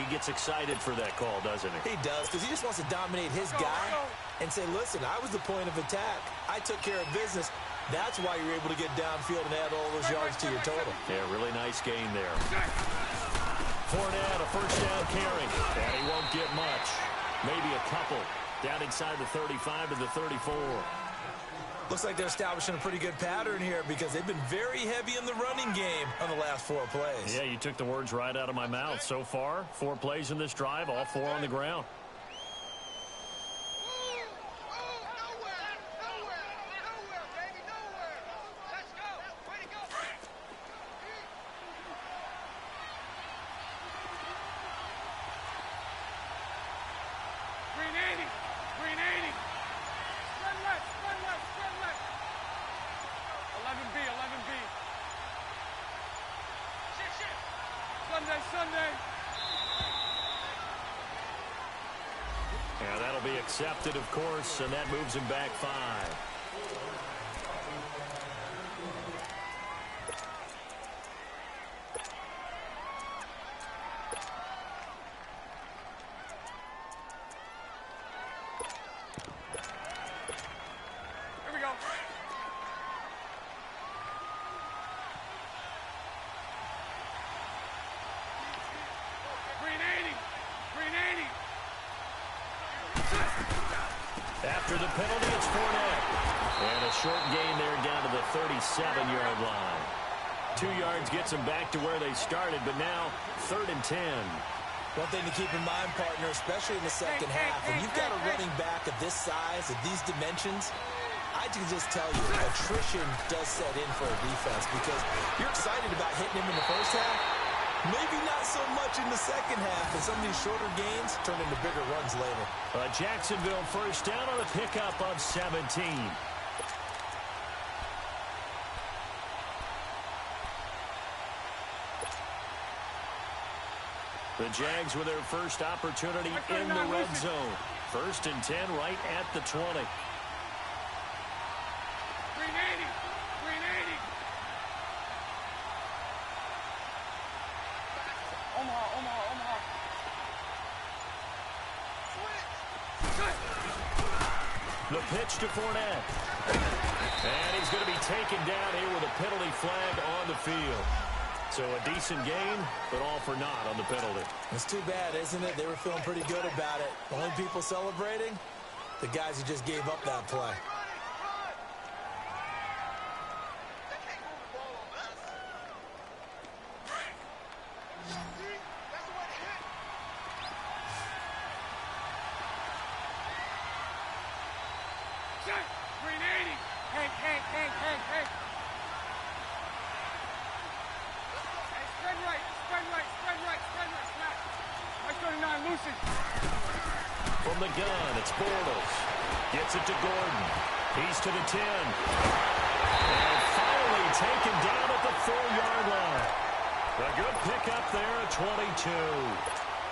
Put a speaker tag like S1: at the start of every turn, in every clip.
S1: gets excited for that call, doesn't he?
S2: He does, because he just wants to dominate his guy and say, listen, I was the point of attack. I took care of business. That's why you're able to get downfield and add all those yards to your total.
S1: Yeah, really nice gain there. Fournette, a first down carry. And he won't get much. Maybe a couple. Down inside the 35 to the 34.
S2: Looks like they're establishing a pretty good pattern here because they've been very heavy in the running game on the last 4 plays.
S1: Yeah, you took the words right out of my mouth. So far, 4 plays in this drive, all 4 on the ground. Yeah, that'll be accepted, of course, and that moves him back 5.
S3: Here we go.
S1: After the penalty, it's Fournette. And a short gain there down to the 37-yard line. 2 yards gets them back to where they started, but now 3rd and 10.
S2: One thing to keep in mind, partner, especially in the second half, when you've got a running back of this size, of these dimensions, I can just tell you, attrition does set in for a defense because you're excited about hitting him in the first half. Maybe not so much in the second half, and some of these shorter gains turn into bigger runs later.
S1: Jacksonville first down on a pickup of 17. The Jags with their first opportunity in the red zone. 1st and 10 right at the 20. The pitch to Fournette. And he's going to be taken down here with a penalty flag on the field. So a decent gain, but all for naught on the penalty.
S2: It's too bad, isn't it? They were feeling pretty good about it. The only people celebrating, the guys who just gave up that play.
S1: From the gun, it's Bortles. Gets it to Gordon. He's to the 10. And finally taken down at the 4-yard line. A good pickup there at 22.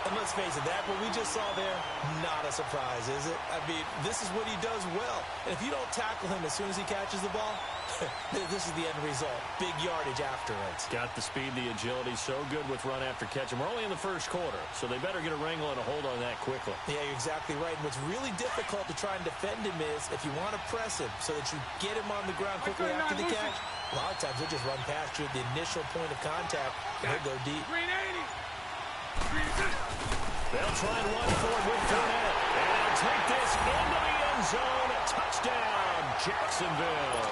S2: And let's face it, that what we just saw there, not a surprise, is it? I mean, this is what he does well. And if you don't tackle him as soon as he catches the ball, this is the end result. Big yardage after it.
S1: Got the speed, the agility, so good with run after catch. And we're only in the first quarter, so they better get a wrangle and a hold on that quickly.
S2: Yeah, you're exactly right. And what's really difficult to try and defend him is if you want to press him so that you get him on the ground quickly after the catch, a lot of times he'll just run past you at the initial point of contact, and he'll go deep.
S1: They'll try and run for it with Fournette. And they'll take this into the end zone. Touchdown, Jacksonville.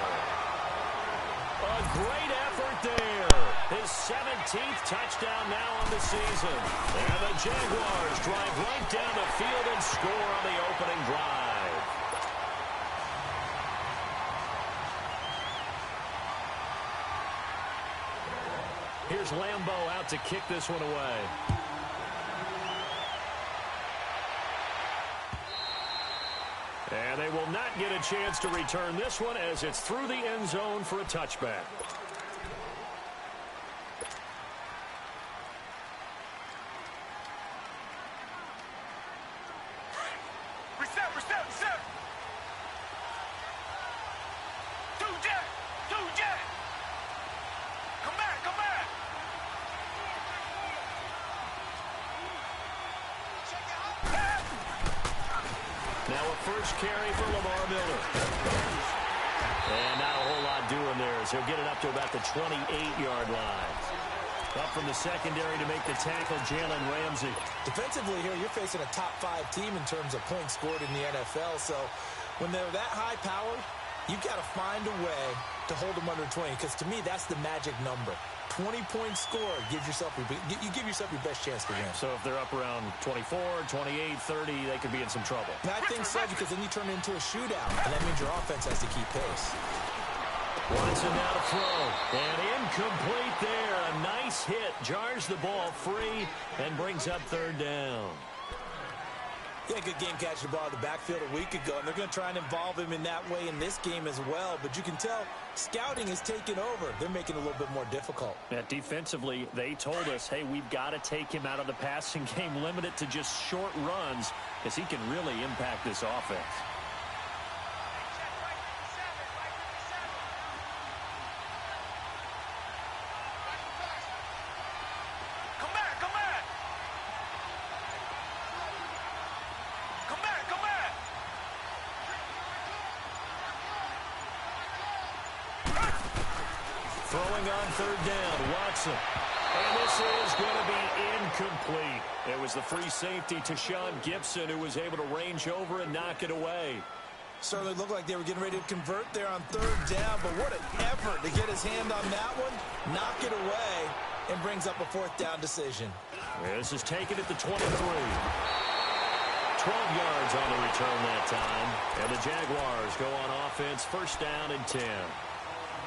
S1: A great effort there. His 17th touchdown now on the season. And the Jaguars drive right down the field and score on the opening drive. Here's Lambeau out to kick this one away. And they will not get a chance to return this one as it's through the end zone for a touchback.
S3: Reset. Two jet. Come back.
S1: Now a first carry for Lamar Miller. And not a whole lot doing there as he'll get it up to about the 28-yard line. Up from the secondary to make the tackle, Jalen Ramsey.
S2: Defensively here, you're facing a top-5 team in terms of points scored in the NFL. So when they're that high-powered, you've got to find a way to hold them under 20. Because to me, that's the magic number. 20 points scored, you give yourself your best chance to win.
S1: So if they're up around 24, 28, 30, they could be in some trouble.
S2: And I think so, because then you turn it into a shootout, and that means your offense has to keep pace.
S1: Watson now to throw, and incomplete there. A nice hit, jars the ball free, and brings up third down.
S2: Yeah, good game catching the ball in the backfield a week ago, and they're going to try and involve him in that way in this game as well. But you can tell scouting is taking over. They're making it a little bit more difficult.
S1: Yeah, defensively, they told us, hey, we've got to take him out of the passing game, limit it to just short runs, because he can really impact this offense. Throwing on third down, Watson. And this is going to be incomplete. It was the free safety to Sean Gibson who was able to range over and knock it away.
S2: Certainly looked like they were getting ready to convert there on third down, but what an effort to get his hand on that one, knock it away, and brings up a fourth down decision.
S1: This is taken at the 23. 12 yards on the return that time. And the Jaguars go on offense, first down and 10.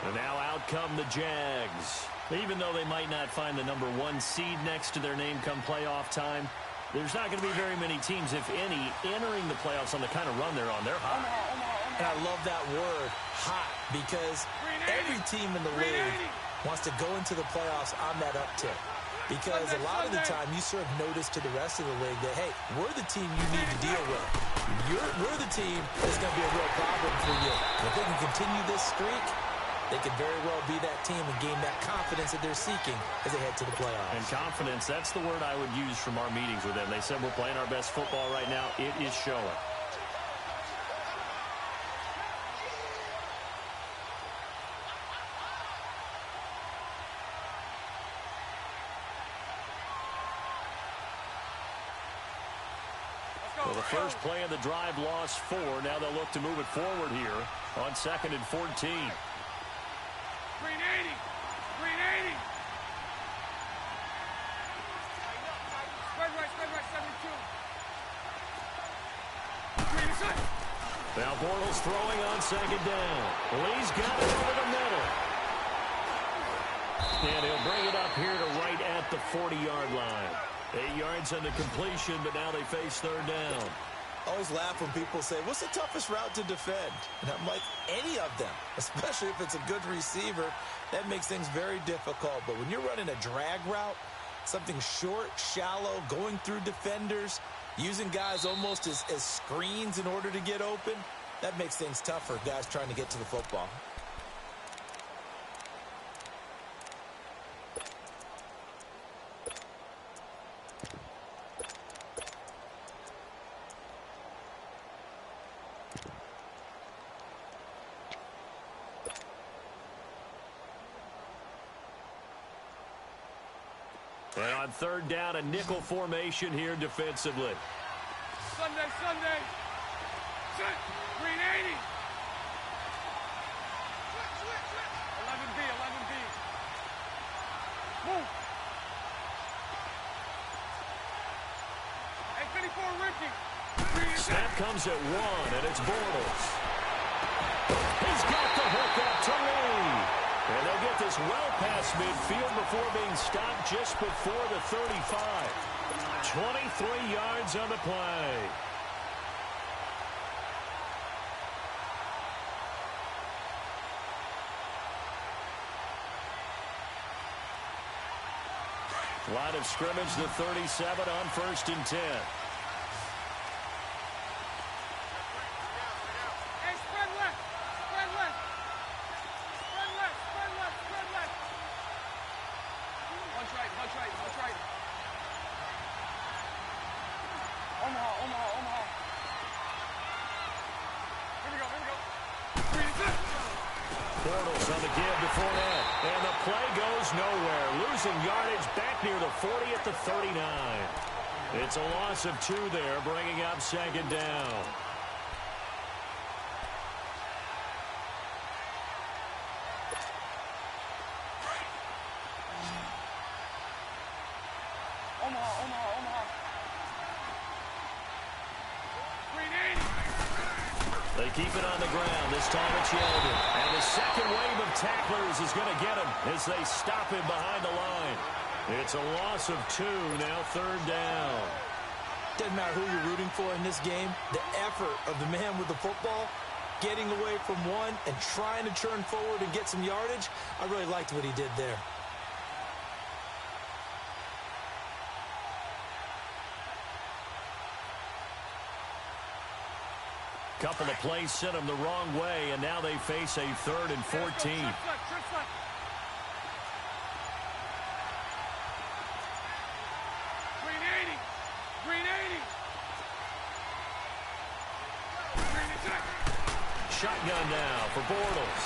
S1: And now out come the Jags. Even though they might not find the number 1 seed next to their name come playoff time, there's not going to be very many teams, if any, entering the playoffs on the kind of run they're on. They're hot.
S2: And I love that word, hot, because every team in the league wants to go into the playoffs on that uptick. Because a lot of the time you serve notice to the rest of the league that, hey, we're the team you need to deal with. We're the team that's going to be a real problem for you. If they can continue this streak, they could very well be that team and gain that confidence that they're seeking as they head to the playoffs.
S1: And confidence, that's the word I would use from our meetings with them. They said we're playing our best football right now. It is showing. Well, the first play of the drive lost 4. Now they'll look to move it forward here on 2nd and 14.
S3: Green 80. Green 80. Spread right, 72. Green is it.
S1: Now Bortles throwing on 2nd down. Lee's got it over the middle. And he'll bring it up here to right at the 40-yard line. 8 yards on the completion, but now they face third down.
S2: I always laugh when people say, what's the toughest route to defend? And I'm like, any of them, especially if it's a good receiver. That makes things very difficult. But when you're running a drag route, something short, shallow, going through defenders, using guys almost as screens in order to get open, that makes things tougher, guys trying to get to the football.
S1: And on third down, a nickel formation here defensively.
S3: Sunday. Set. Green 80. 11B. Move. 854 Ricky.
S1: Snap comes at 1, and it's Bortles. He's got the hook up to Lee. And they'll get this well past midfield before being stopped just before the 35. 23 yards on the play. Line of scrimmage, the 37 on 1st and 10.
S3: Omaha.
S1: Bortles on the give to Fournette. And the play goes nowhere. Losing yardage back near the 40 at the 39. It's a loss of 2 there, bringing up second down.
S3: Omaha. 380.
S1: They keep it on the ground. This time it's Yeldon. And the second wave of tacklers is going to get him as they stop him behind the line. It's a loss of 2, now third down.
S2: Doesn't matter who you're rooting for in this game. The effort of the man with the football, getting away from one and trying to turn forward and get some yardage, I really liked what he did there.
S1: Couple of plays sent them the wrong way, and now they face a 3rd and 14.
S3: Trick left. 380.
S1: Shotgun now for Bortles.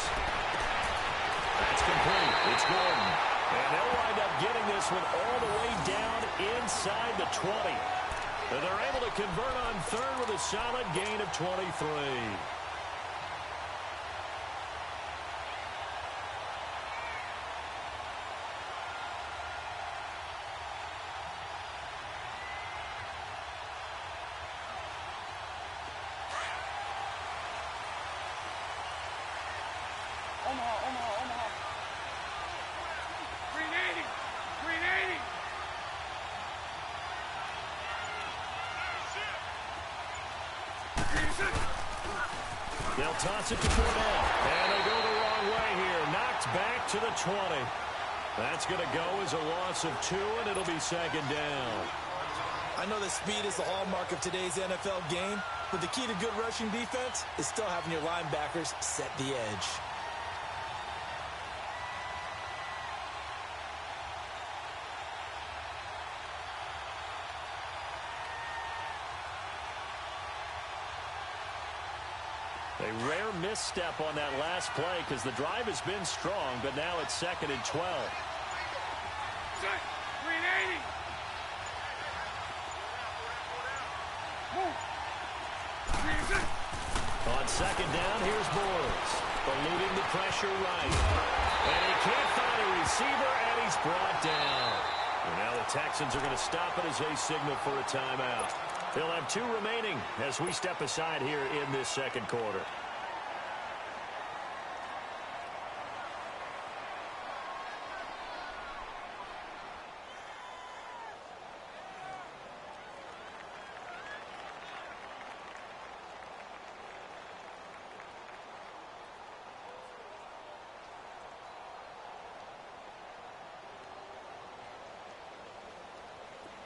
S1: That's complete. It's Gordon. And they'll wind up getting this one all the way down inside the 20. And they're able to convert on 3rd with a solid gain of 23.
S3: Omaha. 380.
S1: They'll toss it to Fournette. And they go the wrong way here. Knocked back to the 20. That's going to go as a loss of 2, and it'll be second down.
S2: I know that speed is the hallmark of today's NFL game, but the key to good rushing defense is still having your linebackers set the edge.
S1: A rare misstep on that last play because the drive has been strong, but now it's 2nd and 12.
S3: Set. 380. Move. 380.
S1: On second down, here's Bortles. Eluding the pressure right. And he can't find a receiver, and he's brought down. And now the Texans are going to stop it as they signal for a timeout. They'll have 2 remaining as we step aside here in this second quarter.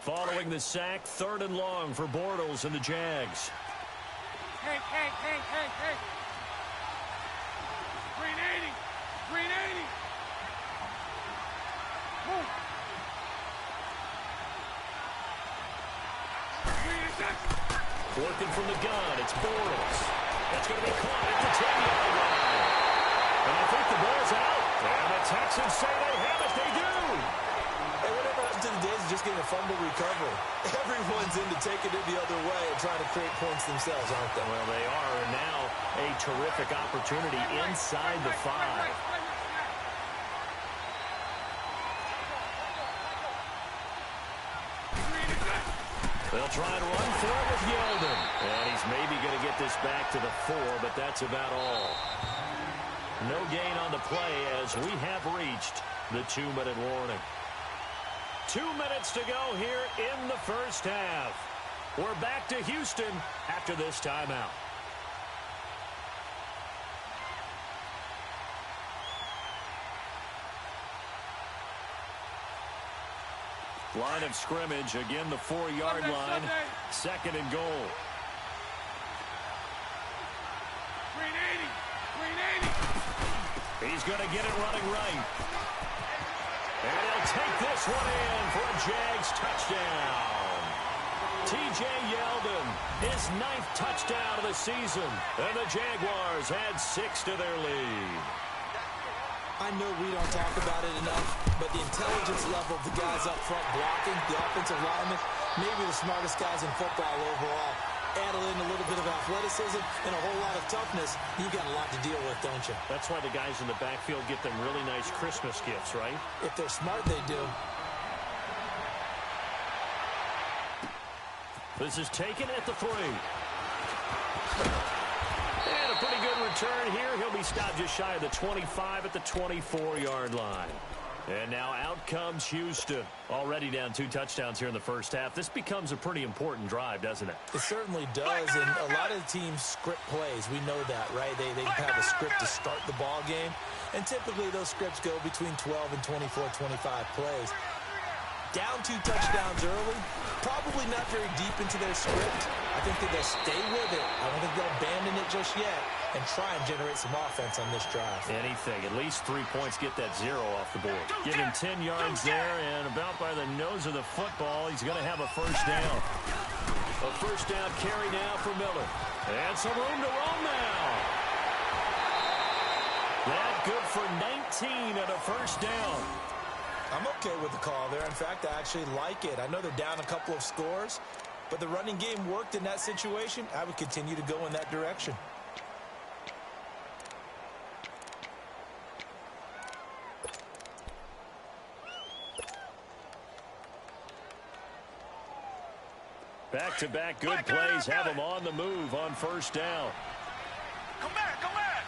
S1: Following the sack, 3rd and long for Bortles and the Jags.
S3: Hey. 380. Move. 380.
S1: Working from the gun, it's Bortles. That's going to be caught at the 10-yard line. And I think the ball's out. And the Texans say they have it. They do.
S2: Hey, whatever happened to the days of just getting a fumble recovery? Everyone's into taking it the other way and trying to create points themselves, aren't they?
S1: Well, they are. And now a terrific opportunity inside the 5. They'll try to run for it with Yeldon. And he's maybe going to get this back to the 4, but that's about all. No gain on the play as we have reached the 2-minute warning. 2 minutes to go here in the first half. We're back to Houston after this timeout. Line of scrimmage, again the 4-yard line. 2nd and goal.
S3: 380.
S1: He's going to get it running right. And he'll take this one in for a Jags touchdown. T.J. Yeldon, his 9th touchdown of the season. And the Jaguars add 6 to their lead.
S2: I know we don't talk about it enough, but the intelligence level of the guys up front blocking, the offensive linemen, maybe the smartest guys in football overall. Add in a little bit of athleticism and a whole lot of toughness, you've got a lot to deal with, don't you?
S1: That's why the guys in the backfield get them really nice Christmas gifts, right?
S2: If they're smart, they do.
S1: This is taken at the 3. And a pretty good return here. He'll be stopped just shy of the 25 at the 24-yard line. And now out comes Houston. Already down 2 touchdowns here in the first half. This becomes a pretty important drive, doesn't it?
S2: It certainly does, and a lot of the teams script plays. We know that, right? They have a script to start the ball game, and typically those scripts go between 12 and 24, 25 plays. Down 2 touchdowns early, probably not very deep into their script. I think that they'll stay with it. I don't think they'll abandon it just yet and try and generate some offense on this drive.
S1: Anything. At least 3 points, get that 0 off the board. Give him 10 yards there, and about by the nose of the football, he's going to have a first down. A first down carry now for Miller. And some room to roam now. That good for 19 and a first down.
S2: I'm okay with the call there. In fact, I actually like it. I know they're down a couple of scores, but the running game worked in that situation. I would continue to go in that direction.
S1: Back-to-back good plays have him on the move on first down.
S3: Come back, come back.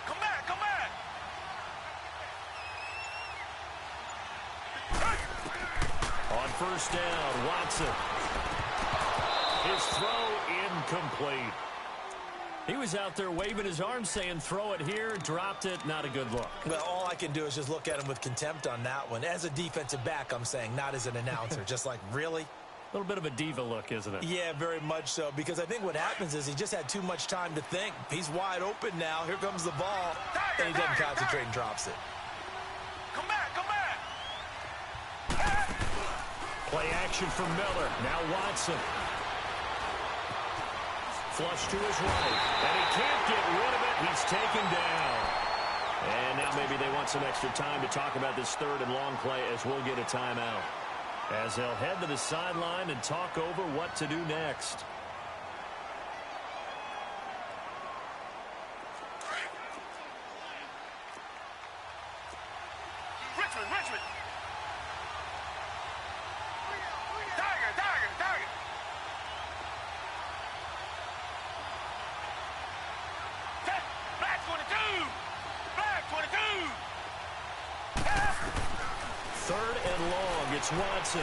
S3: Come back, come back.
S1: On first down, Watson. His throw incomplete. He was out there waving his arms saying, throw it here, dropped it, not a good look.
S2: Well, all I can do is just look at him with contempt on that one. As a defensive back, I'm saying, not as an announcer. Just like, really?
S1: A little bit of a diva look, isn't it?
S2: Yeah, very much so, because I think what happens is he just had too much time to think. He's wide open now. Here comes the ball, and he doesn't concentrate and drops it.
S3: Come back, come back.
S1: Play action from Miller. Now Watson. Flush to his right. And he can't get rid of it. He's taken down. And now maybe they want some extra time to talk about this third and long play as we'll get a timeout. As they'll head to the sideline and talk over what to do next.
S3: Richmond. Tiger. Black 22.
S1: Third and long. It's Watson.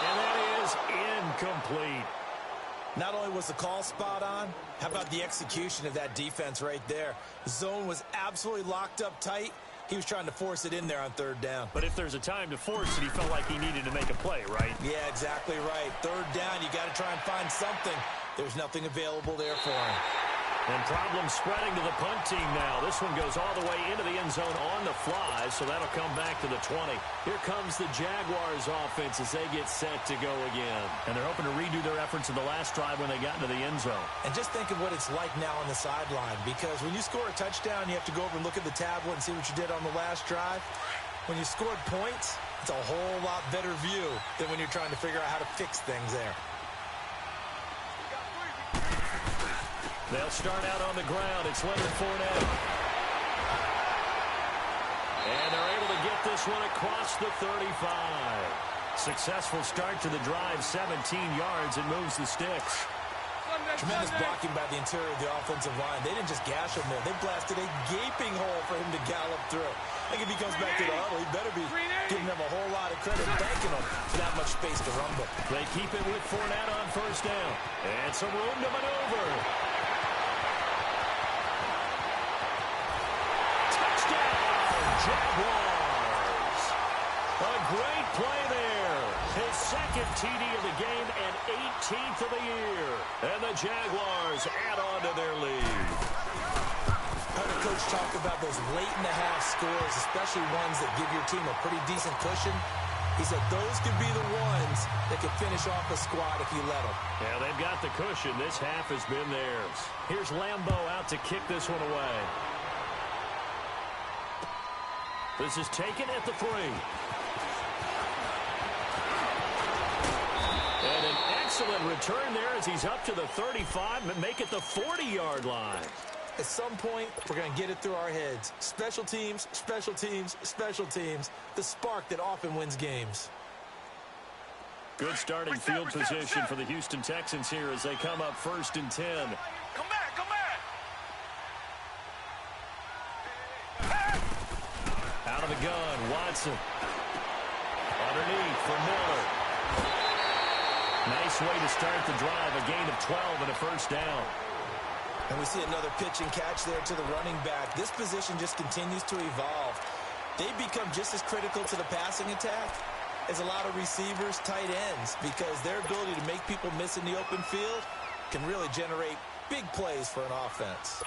S1: And that is incomplete.
S2: Not only was the call spot on, how about the execution of that defense right there? The zone was absolutely locked up tight. He was trying to force it in there on third down.
S1: But if there's a time to force it, he felt like he needed to make a play, right?
S2: Yeah, exactly right. Third down, you got to try and find something. There's nothing available there for him.
S1: And problems spreading to the punt team now. This one goes all the way into the end zone on the fly, so that'll come back to the 20. Here comes the Jaguars offense as they get set to go again. And they're hoping to redo their efforts in the last drive when they got into the end zone.
S2: And just think of what it's like now on the sideline, because when you score a touchdown, you have to go over and look at the tablet and see what you did on the last drive. When you scored points, it's a whole lot better view than when you're trying to figure out how to fix things there.
S1: They'll start out on the ground. It's Leonard Fournette. And they're able to get this one across the 35. Successful start to the drive, 17 yards, and moves the sticks.
S2: Tremendous blocking by the interior of the offensive line. They didn't just gash him there. They blasted a gaping hole for him to gallop through. I think if he comes back to the huddle, he better be giving them a whole lot of credit, thanking them for that much space to rumble.
S1: They keep it with Fournette on first down. And some room to maneuver. Jaguars. A great play there. His second TD of the game and 18th of the year. And the Jaguars add on to their lead.
S2: Heard a coach talk about those late-in-the-half scores, especially ones that give your team a pretty decent cushion. He said those could be the ones that could finish off a squad if you let them.
S1: Yeah, they've got the cushion. This half has been theirs. Here's Lambeau out to kick this one away. This is taken at the 3. And an excellent return there as he's up to the 35 and make it the 40-yard line.
S2: At some point, we're going to get it through our heads. Special teams, special teams, special teams. The spark that often wins games.
S1: Good starting field position for the Houston Texans here as they come up 1st and 10.
S3: Come back, come back.
S1: Out of the gun, Watson. Underneath for Miller. Nice way to start the drive. A gain of 12 and a first down.
S2: And we see another pitch and catch there to the running back. This position just continues to evolve. They become just as critical to the passing attack as a lot of receivers, tight ends, because their ability to make people miss in the open field can really generate big plays for an offense.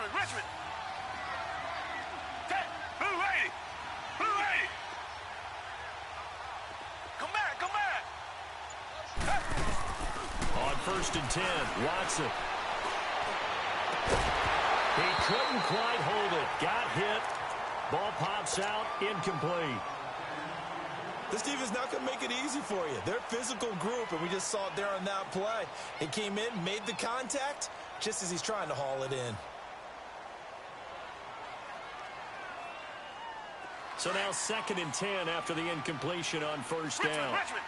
S3: Richmond. Blue lady. Come back.
S1: On 1st and 10, Watson. He couldn't quite hold it. Got hit. Ball pops out. Incomplete.
S2: This defense is not going to make it easy for you. They're a physical group, and we just saw it there on that play. It came in, made the contact, just as he's trying to haul it in.
S1: So now 2nd and 10 after the incompletion on 1st down.
S3: Richmond.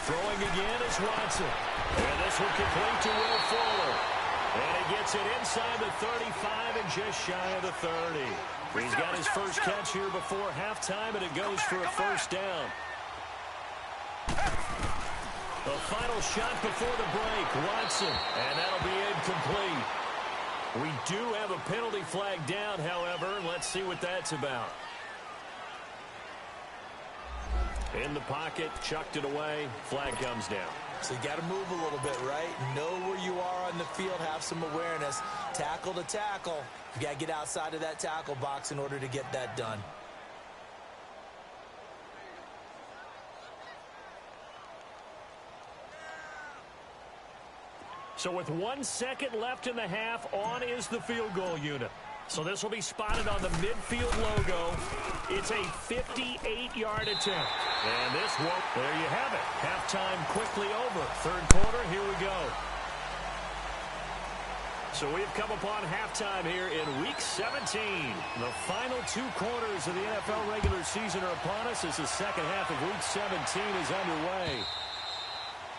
S1: Throwing again is Watson. And this will complete to Will Fuller. And he gets it inside the 35 and just shy of the 30. He's got his first catch here before halftime, and it goes for a first down. The final shot before the break, Watson. And that'll be incomplete. We do have a penalty flag down, however. Let's see what that's about. In the pocket, chucked it away. Flag comes down.
S2: So you got to move a little bit, right? Know where you are on the field, have some awareness. Tackle to tackle. You got to get outside of that tackle box in order to get that done.
S1: So with 1 second left in the half, on is the field goal unit. So this will be spotted on the midfield logo. It's a 58-yard attempt. And this won't. There you have it. Halftime quickly over. 3rd quarter, here we go. So we've come upon halftime here in Week 17. The final 2 quarters of the NFL regular season are upon us as the second half of Week 17 is underway.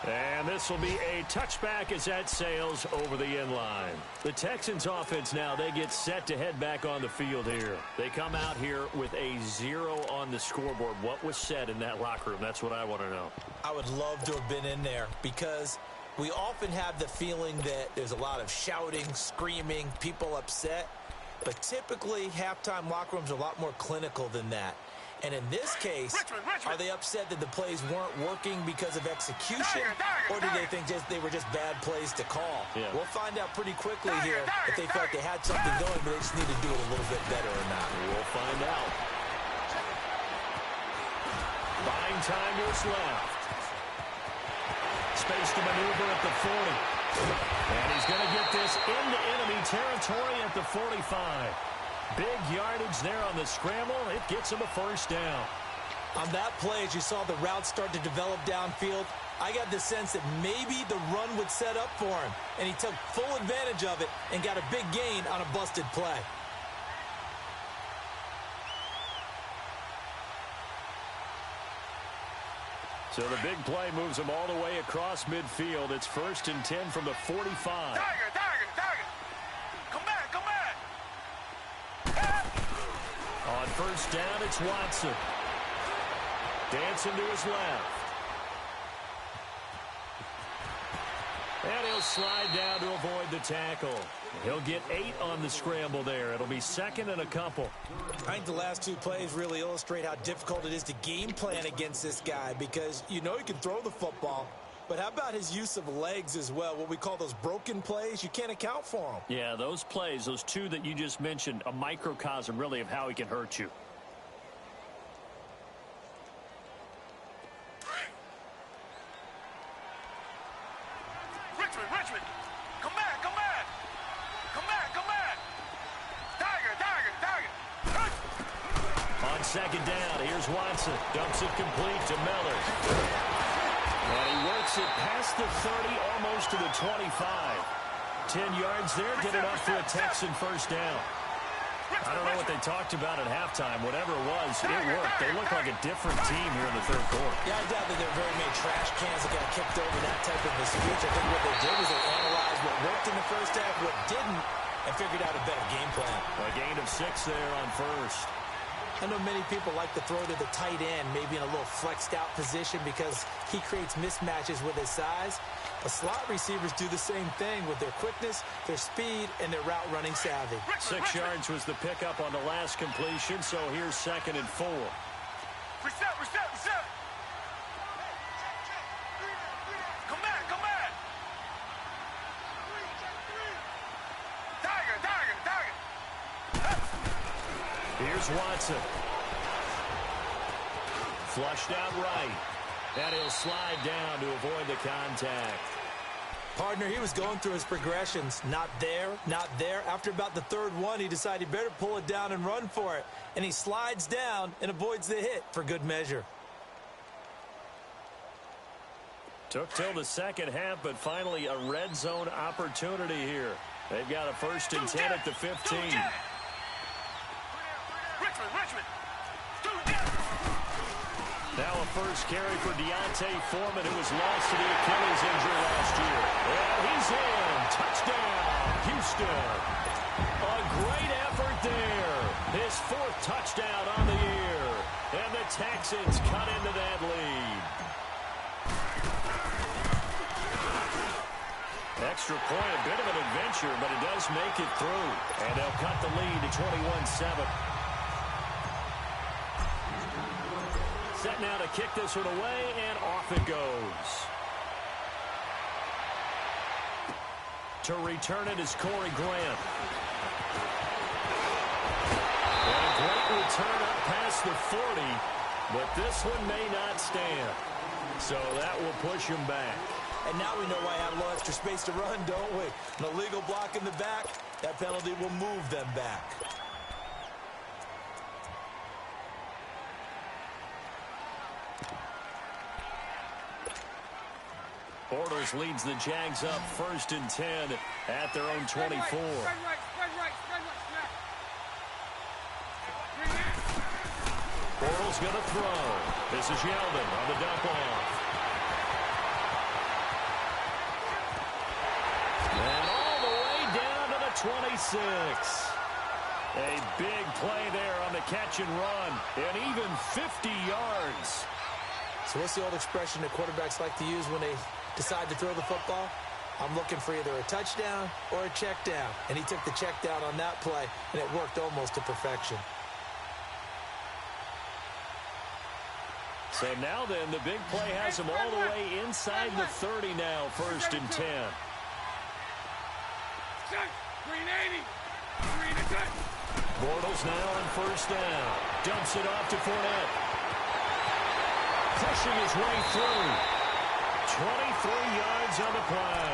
S1: And this will be a touchback as that sails over the end line. The Texans offense now, they get set to head back on the field here. They come out here with a 0 on the scoreboard. What was said in that locker room? That's what I want to know.
S2: I would love to have been in there because we often have the feeling that there's a lot of shouting, screaming, people upset. But typically, halftime locker rooms are a lot more clinical than that. And in this case, are they upset that the plays weren't working because of execution, or do they think they were just bad plays to call?
S1: Yeah.
S2: We'll find out pretty quickly here if they felt they had something going, but they just need to do it a little bit better or not.
S1: We'll find out. Buying time to his left. Space to maneuver at the 40. And he's going to get this into enemy territory at the 45. Big yardage there on the scramble. It gets him a first down.
S2: On that play, as you saw the route start to develop downfield, I got the sense that maybe the run would set up for him, and he took full advantage of it and got a big gain on a busted play.
S1: So the big play moves him all the way across midfield. It's 1st and 10 from the 45.
S3: Tiger. Come back.
S1: On 1st down, it's Watson. Dancing to his left. And he'll slide down to avoid the tackle. He'll get 8 on the scramble there. It'll be second and a couple.
S2: I think the last 2 plays really illustrate how difficult it is to game plan against this guy because you know he can throw the football, but how about his use of legs as well? What we call those broken plays, you can't account for them.
S1: Yeah, those plays, those 2 that you just mentioned, a microcosm really of how he can hurt you.
S3: Richmond. Come back. Tiger.
S1: On second down, here's Watson. Dumps it complete to Miller. And he works it past the 30, almost to the 25. 10 yards there, get it up for a Texan first down. I don't know what they talked about at halftime. Whatever it was, it worked. They look like a different team here in the third quarter.
S2: Yeah, I doubt that there are very many trash cans that got kicked over that type of a speech. I think what they did was they analyzed what worked in the first half, what didn't, and figured out a better game plan.
S1: A gain of 6 there on first.
S2: I know many people like to throw to the tight end, maybe in a little flexed out position because he creates mismatches with his size. But slot receivers do the same thing with their quickness, their speed, and their route running savvy.
S1: 6 yards was the pickup on the last completion, so here's second and 4.
S3: Reset. Come back. Tiger.
S1: Here's Watson. Flushed out right. And he'll slide down to avoid the contact.
S2: Partner, he was going through his progressions. Not there. After about the third one, he decided he better pull it down and run for it. And he slides down and avoids the hit for good measure.
S1: Took till the second half, but finally a red zone opportunity here. They've got a first and 10 at the 15.
S3: Richmond.
S1: Now a first carry for Deontay Foreman, who was lost to the Achilles injury last year. And he's in. Touchdown, Houston. A great effort there. His 4th touchdown on the year. And the Texans cut into that lead. Extra point, a bit of an adventure, but it does make it through. And they'll cut the lead to 21-7. Set now to kick this one away, and off it goes. To return it is Corey Grant. And a great return up past the 40, but this one may not stand. So that will push him back.
S2: And now we know why I have a little extra space to run, don't we? An illegal block in the back, that penalty will move them back.
S1: Bortles leads the Jags up first and 10 at their own 24. Bortles going to throw. This is Yeldon on the dump off. And all the way down to the 26. A big play there on the catch and run. And even 50 yards.
S2: So what's the old expression that quarterbacks like to use when they decide to throw the football? I'm looking for either a touchdown or a check down. And he took the check down on that play, and it worked almost to perfection.
S1: So now then, the big play has him all the way inside the 30 now, first and 10. Bortles now on first down. Dumps it off to Fournette. Pushing his way through. 23 yards on the play.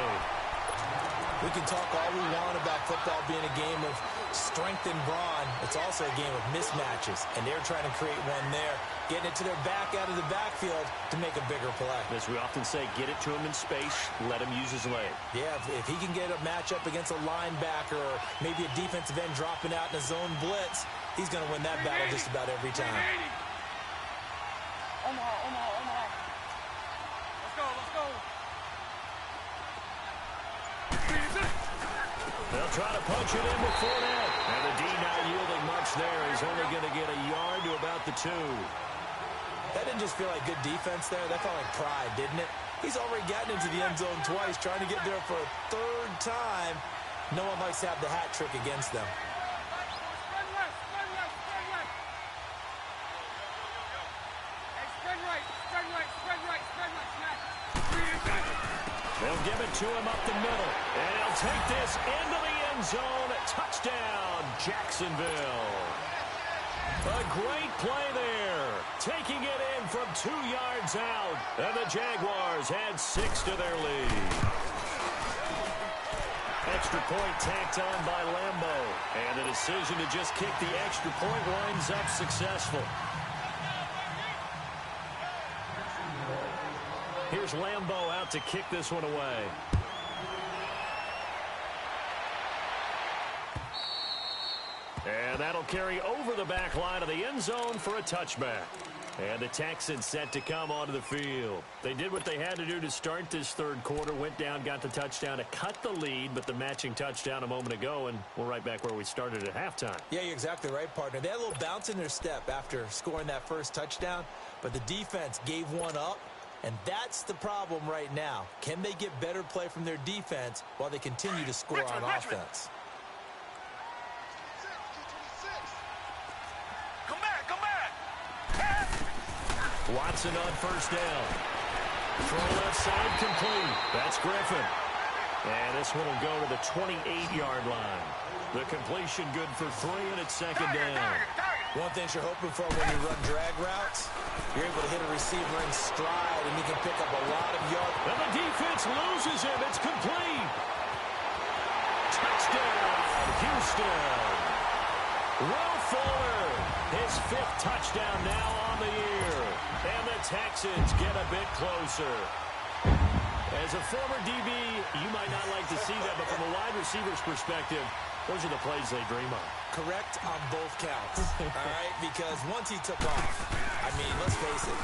S2: We can talk all we want about football being a game of strength and brawn. It's also a game of mismatches, and they're trying to create one there, getting it to their back out of the backfield to make a bigger play.
S1: As we often say, get it to him in space, let him use his leg.
S2: Yeah, if he can get a matchup against a linebacker or maybe a defensive end dropping out in a zone blitz, he's going to win that battle just about every time.
S3: Omaha. Let's go.
S1: They'll try to punch it in with Fournette. And the D not yielding much there. He's only going to get a yard to about the 2.
S2: That didn't just feel like good defense there. That felt like pride, didn't it? He's already gotten into the end zone twice, trying to get there for a third time. No one likes to have the hat trick against them.
S3: Spread left, spread left, spread left. Hey, spread right, spread right, spread right, spread right, snap.
S1: They'll give it to him up the middle. And he'll take this into the end zone. Touchdown, Jacksonville. A great play there. Taking it in from 2 yards out. And the Jaguars add 6 to their lead. Extra point tacked on by Lambo. And the decision to just kick the extra point winds up successful. Here's Lambo out to kick this one away. And that'll carry over the back line of the end zone for a touchback. And the Texans set to come onto the field. They did what they had to do to start this third quarter, went down, got the touchdown to cut the lead, but the matching touchdown a moment ago, and we're right back where we started at halftime.
S2: Yeah, you're exactly right, partner. They had a little bounce in their step after scoring that first touchdown, but the defense gave one up, and that's the problem right now. Can they get better play from their defense while they continue to score on offense?
S1: Watson on first down. Throw left side complete. That's Griffin. And this one will go to the 28-yard line. The completion good for 3, and it's second down.
S2: One thing you're hoping for when you run drag routes, you're able to hit a receiver in stride, and you can pick up a lot of yards.
S1: And the defense loses him. It's complete. Touchdown, Houston. Will Fuller, his 5th touchdown now on the year. And the Texans get a bit closer. As a former DB, you might not like to see that, but from a wide receiver's perspective, those are the plays they dream of.
S2: Correct on both counts, all right? Because once he took off, I mean, let's face it,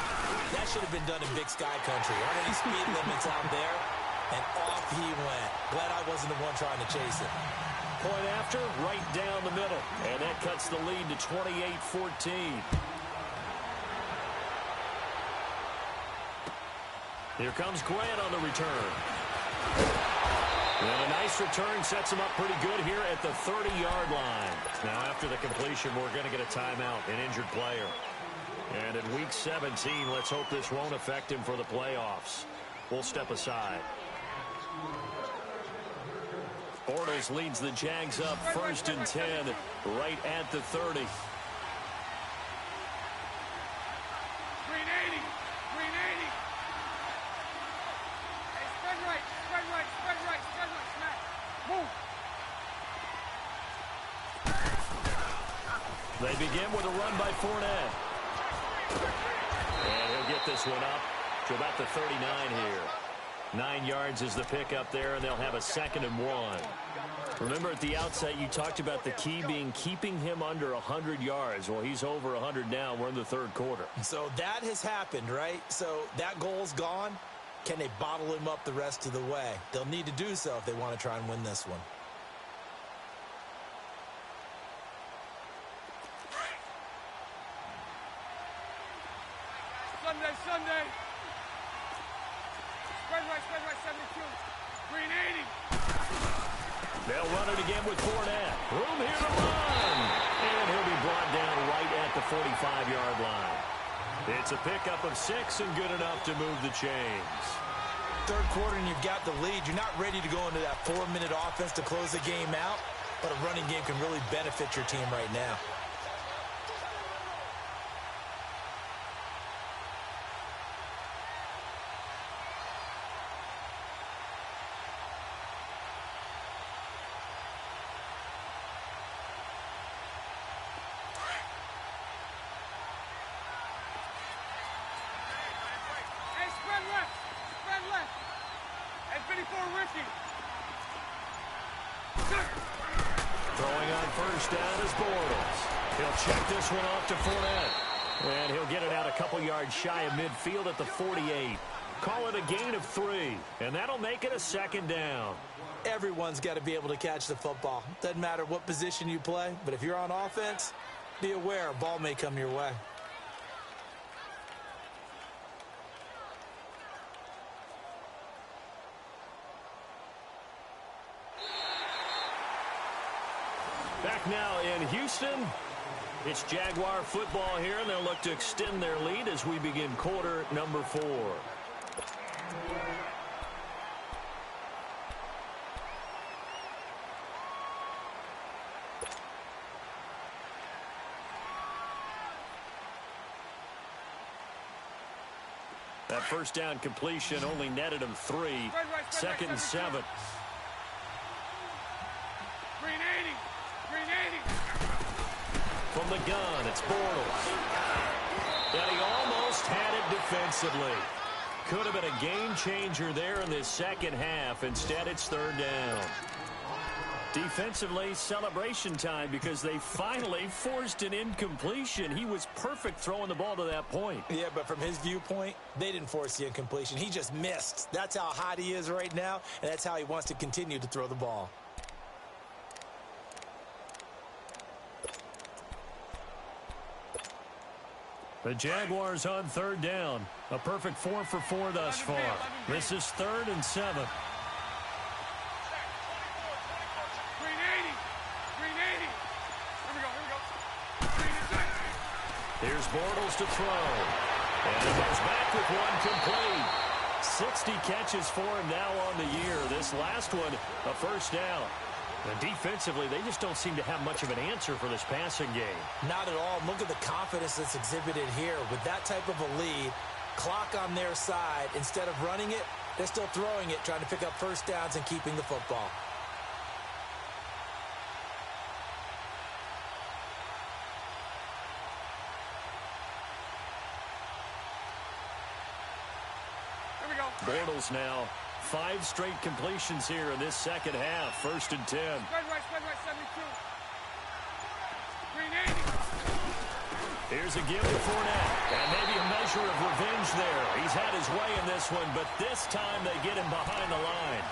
S2: that should have been done in Big Sky Country. Aren't any speed limits out there? And off he went. Glad I wasn't the one trying to chase it.
S1: Point after, right down the middle. And that cuts the lead to 28-14. Here comes Grant on the return. And a nice return sets him up pretty good here at the 30-yard line. Now, after the completion, we're going to get a timeout, an injured player. And in Week 17, let's hope this won't affect him for the playoffs. We'll step aside. Bortles leads the Jags up 1st and 10, right at the 30. They begin with a run by Fournette. And he'll get this one up to about the 39 here. 9 yards is the pickup there, and they'll have a 2nd and 1. Remember at the outset, you talked about the key being keeping him under 100 yards. Well, he's over 100 now. We're in the third quarter.
S2: So that has happened, right? So that goal's gone. Can they bottle him up the rest of the way? They'll need to do so if they want to try and win this one.
S3: Sunday. Spread right, 72. Green 80.
S1: They'll run it again with Fournette. Room here to run. And he'll be brought down right at the 45-yard line. It's a pickup of 6 and good enough to move the chains.
S2: Third quarter and you've got the lead. You're not ready to go into that 4-minute offense to close the game out, but a running game can really benefit your team right now.
S1: Throwing on first down is Bortles. He'll check this one off to Fournette. And he'll get it out a couple yards shy of midfield at the 48. Call it a gain of 3. And that'll make it a 2nd down.
S2: Everyone's got to be able to catch the football. Doesn't matter what position you play, but if you're on offense, be aware a ball may come your way.
S1: Back now in Houston. It's Jaguar football here, and they'll look to extend their lead as we begin quarter number 4. That first down completion only netted him 3. Second and 7.
S3: Green 80. Green 80.
S1: From the gun, it's Bortles. And he almost had it defensively. Could have been a game changer there in this second half. Instead, it's third down. Defensively, celebration time because they finally forced an incompletion. He was perfect throwing the ball to that point.
S2: Yeah, but from his viewpoint, they didn't force the incompletion. He just missed. That's how hot he is right now, and that's how he wants to continue to throw the ball.
S1: The Jaguars on third down. A perfect 4 for 4 thus far. This is third and 7.
S3: Green 80. Green 80. Here we go. Here we go. Green and 6.
S1: Here's Bortles to throw. And he goes back with one complete. 60 catches for him now on the year. This last one, a first down. And defensively, they just don't seem to have much of an answer for this passing game.
S2: Not at all. Look at the confidence that's exhibited here. With that type of a lead, clock on their side, instead of running it, they're still throwing it, trying to pick up first downs and keeping the football.
S3: Here we go.
S1: Bortles now. 5 straight completions here in this second half. First and 10.
S3: Spread right, 72. Green 80.
S1: Here's a give to Fournette. And maybe a measure of revenge there. He's had his way in this one, but this time they get him behind the line.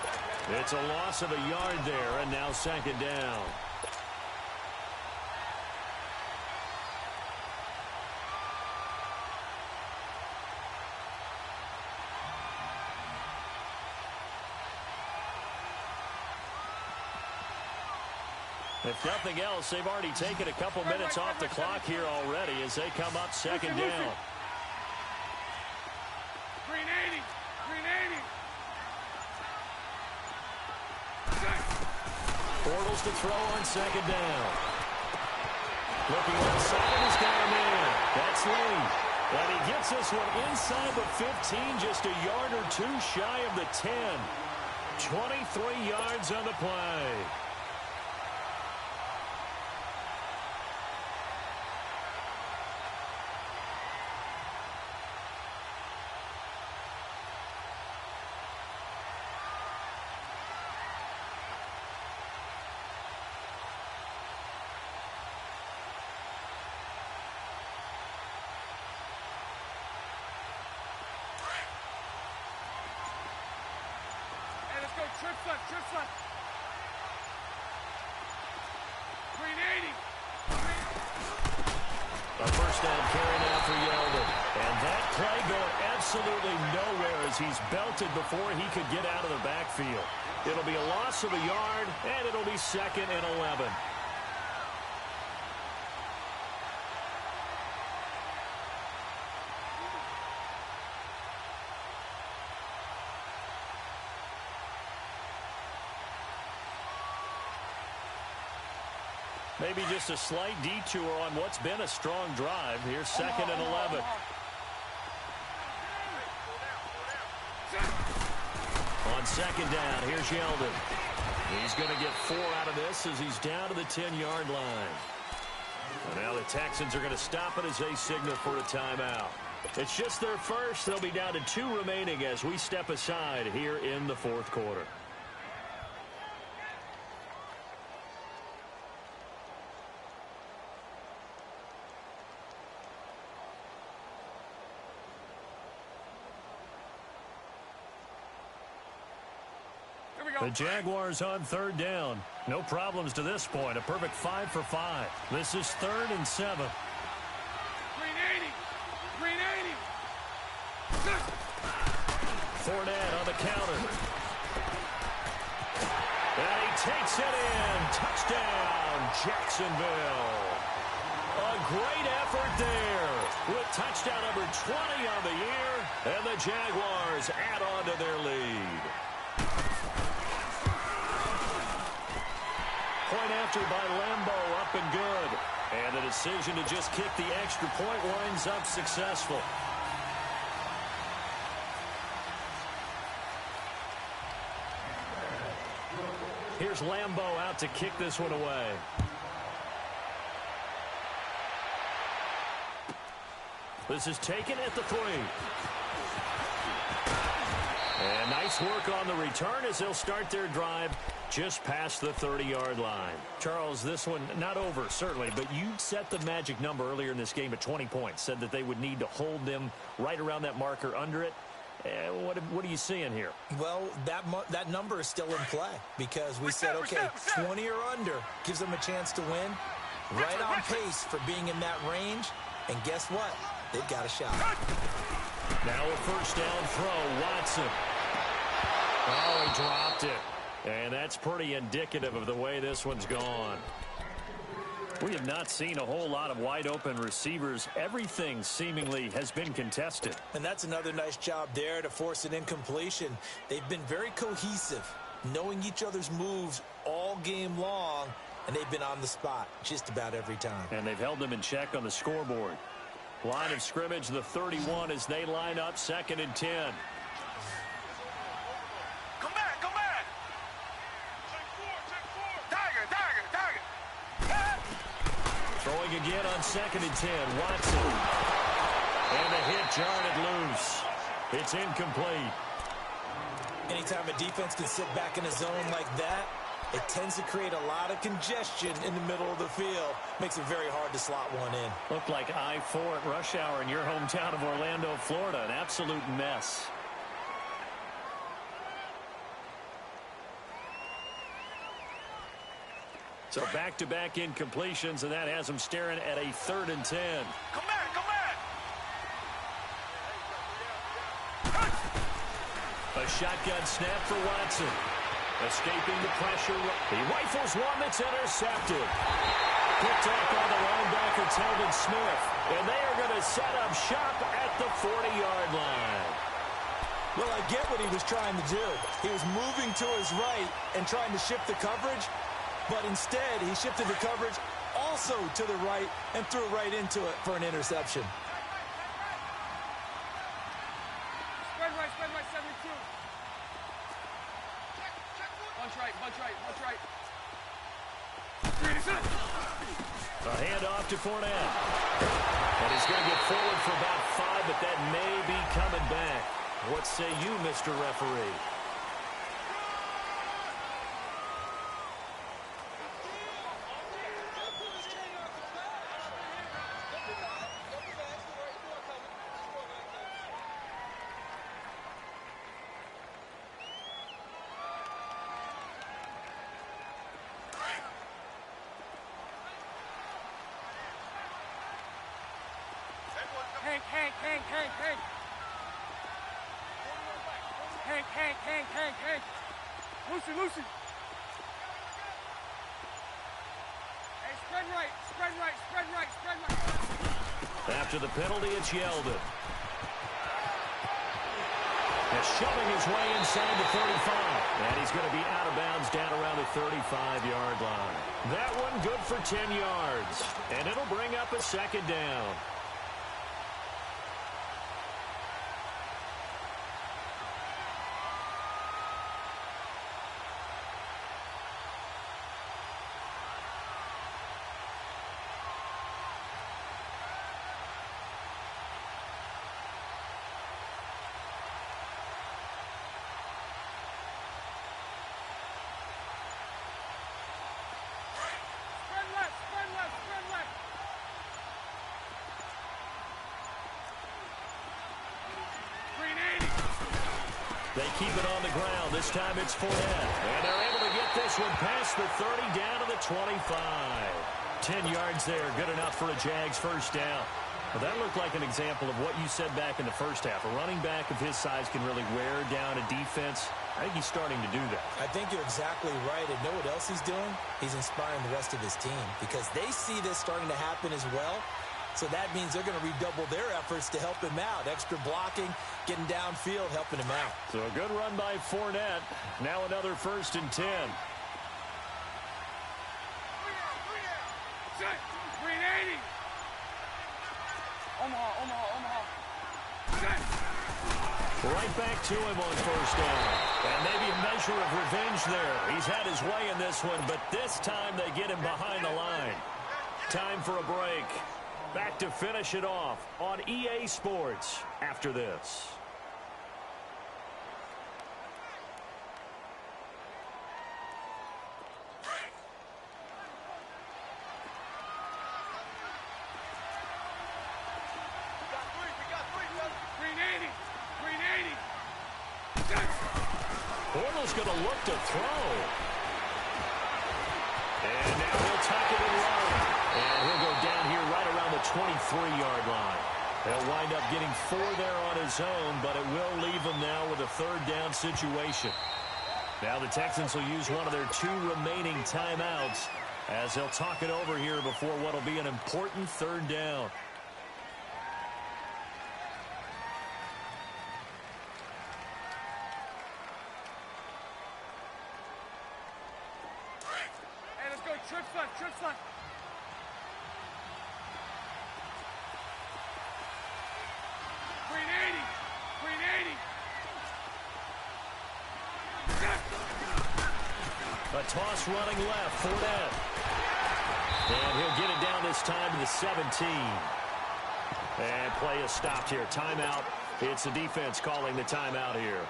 S1: It's a loss of a yard there, and now second down. If nothing else, they've already taken a couple minutes off the clock here already as they come up second down.
S3: Green 80. Green 80.
S1: Bortles to throw on second down. Looking outside, he's got him in. That's Lee. And he gets this one inside the 15, just a yard or two shy of the 10. 23 yards on the play.
S3: Trips left. Green 80.
S1: A first down carry now for Yeldon. And that play going absolutely nowhere as he's belted before he could get out of the backfield. It'll be a loss of a yard, and it'll be second and 11. Maybe just a slight detour on what's been a strong drive. Here's second and 11. On second down, here's Yeldon. He's going to get 4 out of this as he's down to the 10-yard line. And now the Texans are going to stop it as they signal for a timeout. It's just their first. They'll be down to 2 remaining as we step aside here in the fourth quarter. The Jaguars on third down. No problems to this point. A perfect 5 for 5. This is third and 7.
S3: Green 80. Green 80.
S1: Fournette on the counter. And he takes it in. Touchdown, Jacksonville. A great effort there with touchdown number 20 on the year, and the Jaguars add on to their lead. Point after by Lambo, up and good. And the decision to just kick the extra point winds up successful. Here's Lambo out to kick this one away. This is taken at the 3. And nice work on the return as they'll start their drive just past the 30-yard line. Charles, this one not over, certainly, but you set the magic number earlier in this game at 20 points, said that they would need to hold them right around that marker under it. What are you seeing here?
S2: Well, that number is still in play because we said, okay, 20 or under gives them a chance to win. Right on pace for being in that range. And guess what? They've got a shot.
S1: Now a first down throw, Watson. Oh, he dropped it. And that's pretty indicative of the way this one's gone. We have not seen a whole lot of wide-open receivers. Everything seemingly has been contested.
S2: And that's another nice job there to force an incompletion. They've been very cohesive, knowing each other's moves all game long, and they've been on the spot just about every time.
S1: And they've held them in check on the scoreboard. Line of scrimmage, the 31, as they line up 2nd and 10.
S3: Come back, come back. Tiger.
S1: Throwing again on 2nd and 10. Watson. And the hit jarred it loose. It's incomplete.
S2: Anytime a defense can sit back in a zone like that, it tends to create a lot of congestion in the middle of the field. Makes it very hard to slot one in.
S1: Looked like I-4 at rush hour in your hometown of Orlando, Florida. An absolute mess. So back-to-back incompletions, and that has them staring at a 3rd and 10.
S3: Come back, come back.
S1: A shotgun snap for Watson. Escaping the pressure. He rifles one that's intercepted. Picked off by the linebacker, Telvin Smith. And they are going to set up shop at the 40-yard line.
S2: Well, I get what he was trying to do. He was moving to his right and trying to shift the coverage, but instead he shifted the coverage also to the right and threw right into it for an interception.
S3: Spread right, 72. Bunch right.
S1: A handoff to Fournette. And he's going to get forward for about 5, but that may be coming back. What say you, Mr. Referee?
S3: Hank. Lucy. Hey, spread right.
S1: After the penalty, it's Yeldon. And shoving his way inside the 35. And he's going to be out of bounds down around the 35-yard line. That one good for 10 yards. And it'll bring up a 2nd down. They keep it on the ground. This time it's Fournette. And they're able to get this one past the 30 down to the 25. 10 yards there. Good enough for a Jags first down. Well, that looked like an example of what you said back in the first half. A running back of his size can really wear down a defense. I think he's starting to do that.
S2: I think you're exactly right. And know what else he's doing? He's inspiring the rest of his team because they see this starting to happen as well. So that means they're going to redouble their efforts to help him out. Extra blocking, getting downfield, helping him out.
S1: So a good run by Fournette. Now another 1st and 10.
S3: Set. 380. Omaha. Set.
S1: Right back to him on 1st down. And maybe a measure of revenge there. He's had his way in this one, but this time they get him behind the line. Time for a break. Back to finish it off on EA Sports after this. Bortles going to look to throw. And now he'll tuck it and run. And he'll go down here right around the 23-yard line. He'll wind up getting 4 there on his own, but it will leave him now with a 3rd down situation. Now the Texans will use one of their 2 remaining timeouts as they'll talk it over here before what will be an important 3rd down.
S3: Trip front. 380.
S1: A toss running left, Fournette. And he'll get it down this time to the 17. And play is stopped here. Timeout. It's the defense calling the timeout here,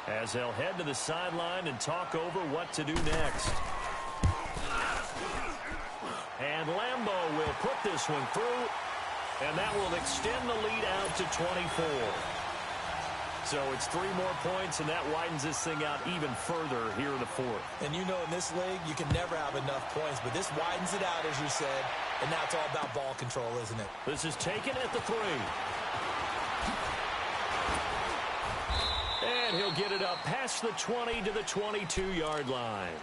S1: as they'll head to the sideline and talk over what to do next. And Lambeau will put this one through, and that will extend the lead out to 24. So it's 3 more points, and that widens this thing out even further here in the 4th.
S2: And you know in this league, you can never have enough points, but this widens it out, as you said, and now it's all about ball control, isn't it?
S1: This is taken at the 3. And he'll get it up past the 20 to the 22-yard line.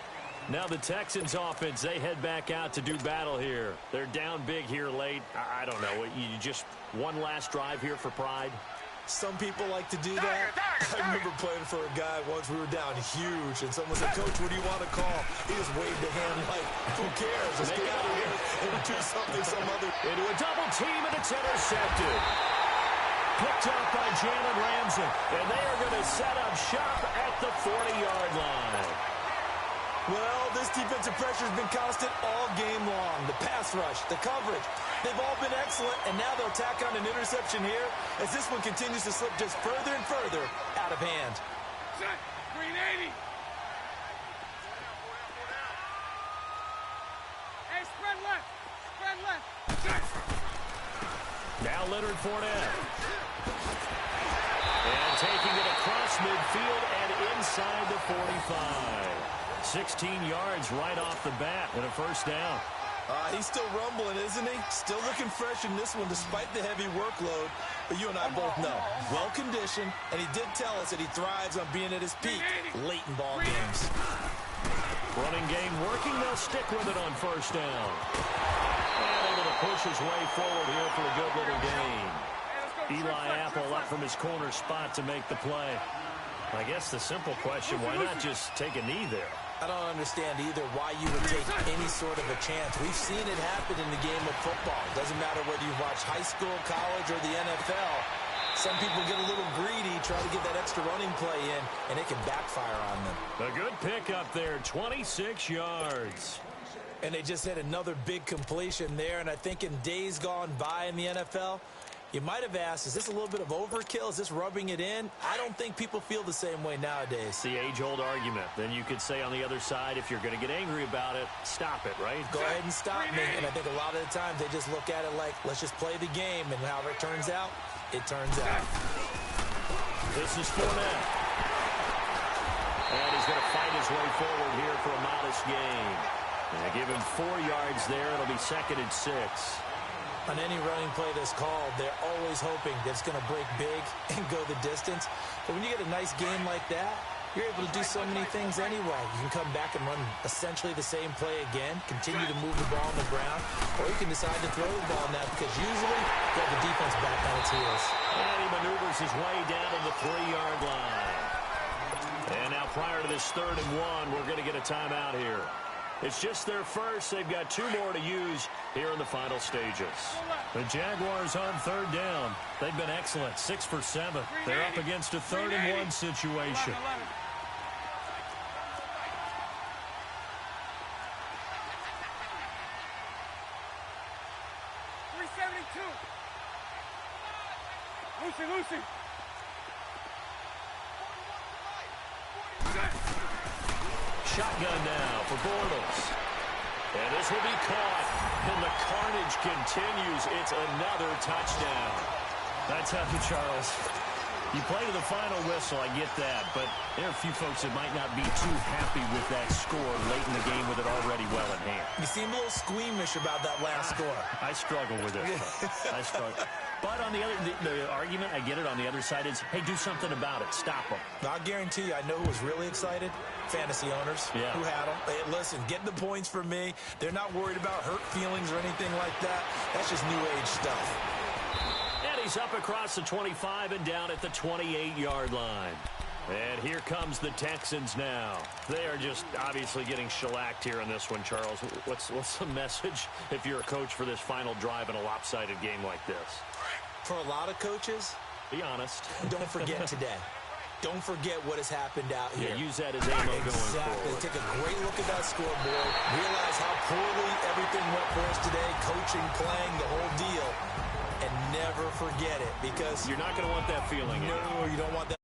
S1: Now the Texans offense, they head back out to do battle here. They're down big here late. I don't know. You just one last drive here for pride?
S2: Some people like to do that. I remember playing for a guy once. We were down huge, and someone said, "Coach, what do you want to call?" He just waved a hand like, who cares? Let's get out of here and do something some other.
S1: Into a double team, and it's intercepted. Picked up by Jalen Ramsey, and they are going to set up shop at the 40-yard line.
S2: Well, this defensive pressure has been constant all game long. The pass rush, the coverage, they've all been excellent, and now they'll tack on an interception here as this one continues to slip just further and further out of hand.
S3: Set. 380. Hey, spread left. Set.
S1: Now Leonard Fournette. And taking it across midfield and inside the 45. 16 yards right off the bat and a 1st down.
S2: He's still rumbling, isn't he? Still looking fresh in this one despite the heavy workload. But you and I both know, well-conditioned, and he did tell us that he thrives on being at his peak late in ball games.
S1: Running game working. They'll stick with it on 1st down. And able to push his way forward here for a good little gain. Eli Apple up from his corner spot to make the play. I guess the simple question, why not just take a knee there?
S2: I don't understand either why you would take any sort of a chance. We've seen it happen in the game of football. It doesn't matter whether you watch high school, college, or the NFL. Some people get a little greedy, try to get that extra running play in, and it can backfire on them.
S1: A good pickup there, 26 yards.
S2: And they just had another big completion there, and I think in days gone by in the NFL, you might have asked, is this a little bit of overkill? Is this rubbing it in? I don't think people feel the same way nowadays.
S1: It's the age-old argument. Then you could say on the other side, if you're going to get angry about it, stop it, right?
S2: Go ahead and stop me. And I think a lot of the times they just look at it like, let's just play the game. And however it turns out, it turns out.
S1: This is Fournette. And he's going to fight his way forward here for a modest gain. And they give him 4 yards there. It'll be 2nd and 6.
S2: On any running play that's called, they're always hoping that it's going to break big and go the distance. But when you get a nice game like that, you're able to do so many things anyway. You can come back and run essentially the same play again, continue to move the ball on the ground, or you can decide to throw the ball now because usually you have the defense back on its heels.
S1: And he maneuvers his way down to the 3-yard line. And now prior to this 3rd and 1, we're going to get a timeout here. It's just their first. They've got 2 more to use here in the final stages. The Jaguars on 3rd down. They've been excellent, 6 for 7. They're up against a 3rd and 1 situation.
S3: 372. Lucy.
S1: Shotgun now for Bortles. And this will be caught. And the carnage continues. It's another touchdown. That's how Charles. You play to the final whistle, I get that, but there are a few folks that might not be too happy with that score late in the game with it already well in hand.
S2: You seem a little squeamish about that last score.
S1: I struggle with it. I struggle. But on the other, the argument, I get it, on the other side is, hey, do something about it. Stop them.
S2: I'll guarantee you, I know who was really excited. Fantasy owners who had them. Hey, listen, get the points for me. They're not worried about hurt feelings or anything like that. That's just new age stuff.
S1: And he's up across the 25 and down at the 28-yard line. And here comes the Texans now. They are just obviously getting shellacked here in this one, Charles. What's the message if you're a coach for this final drive in a lopsided game like this?
S2: For a lot of coaches,
S1: be honest.
S2: Don't forget today. Don't forget what has happened out here.
S1: Yeah, use that as ammo going forward.
S2: Exactly. Take a great look at that scoreboard. Realize how poorly everything went for us today. Coaching, playing, the whole deal. And never forget it because
S1: you're not going to want that feeling.
S2: No, you don't want that.